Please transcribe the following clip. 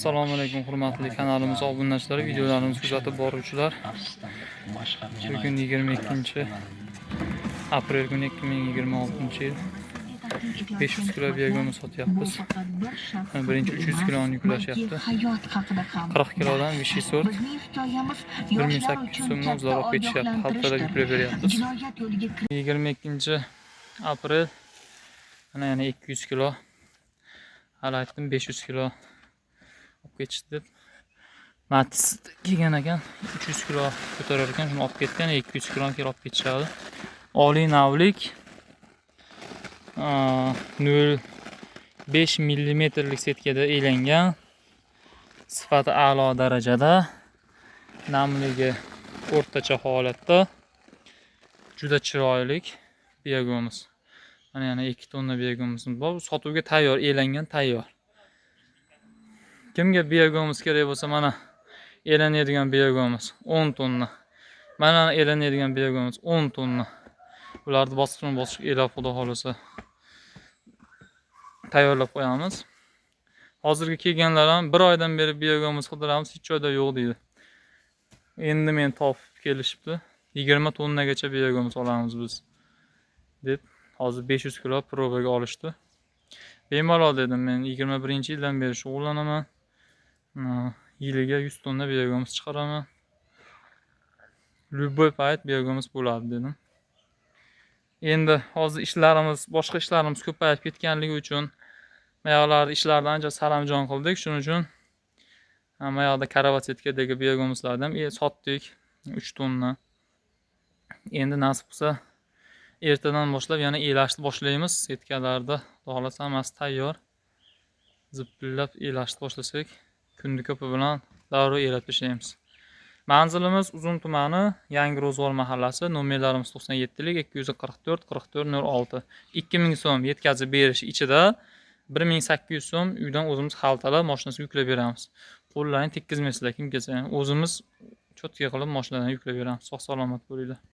Assalomu alaykum hurmatli kanalimiz obunachilari, videolarimizni kuzatib boruvchilar. Bugun 22-aprel kuni 2026-yil 500 kilo biyagoni sotyapmiz. Birinchi 300 kiloni yuklashyapti. 40 kilodan Vichy sort 1800 so'mni o'zlari olib ketishyapti. Haftada yuklab beryapmiz. 22-aprel mana yana 200 kilo. Hali aytdim 500 kilo olib ketishdi deb. Matiz kelgan ekan 300 kilo ko'tarar ekan, shuni olib ketgan, 200 kiloni kelib olib ketishadi. Oliy navlik 0,5 mm setkada elangan. Sifati a'lo darajada. Namligi o'rtacha holatda. Juda chiroyli biyagonimiz. Mana yana 2 tonna biyagonimiz bor. Sotuvga tayyor, elangan tayyor. Kimga biyagonimiz kerak bo'lsa, mana elanadigan biyagonimiz 10 tonna. Mana elanadigan biyagonimiz 10 tonna. Bularni bosqichma-bosqich elab xudo xolasa tayyorlab qo'yamiz. Hozirgi kelganlar ham 1 oydan beri biyagonimiz qidiramiz, hech joyda yo'q deydi. Endi men topib kelishibdi. 20 tonnagacha biyagonimiz olamiz biz deb. Hozir 500 kilo probaga olishdi. Bemalol dedim, men 21-yildan beri shug'ullanaman. Yiliga 100 tonna biyagonimiz chiqaraman. Любой payt biyagonimiz bo'ladi dedim. Endi hozir ishlarimiz, boshqa ishlarimiz ko'payib ketganligi uchun mayoqlar ishlardan ancha saramjon qildik. Shuning uchun mayoqda karavasetkadagi biyagonimizlardan sotdik 3 tonna. Endi nasib qilsa ertadan boshlab yana elashni boshlaymiz. Setkalarda xohlasa hammasi tayyor. Zipillab elashni boshlasak, kunni ko'pi bilan darrov elab tashlaymiz. Manzilimiz Uzun tumani, Yangi Ro'zg'or mahallasi, nomerlarimiz 97lik 244 44 06. 2000 so'm yetkazib berish ichida 1800 so'm uydan o'zimiz xaltalab mashinasiga yuklab beramiz. Qo'llarini tekkizmaysizlar kim kelsa ham. O'zimiz cho'tka qilib mashinadan yuklab beramiz. Sog' salomat bo'linglar.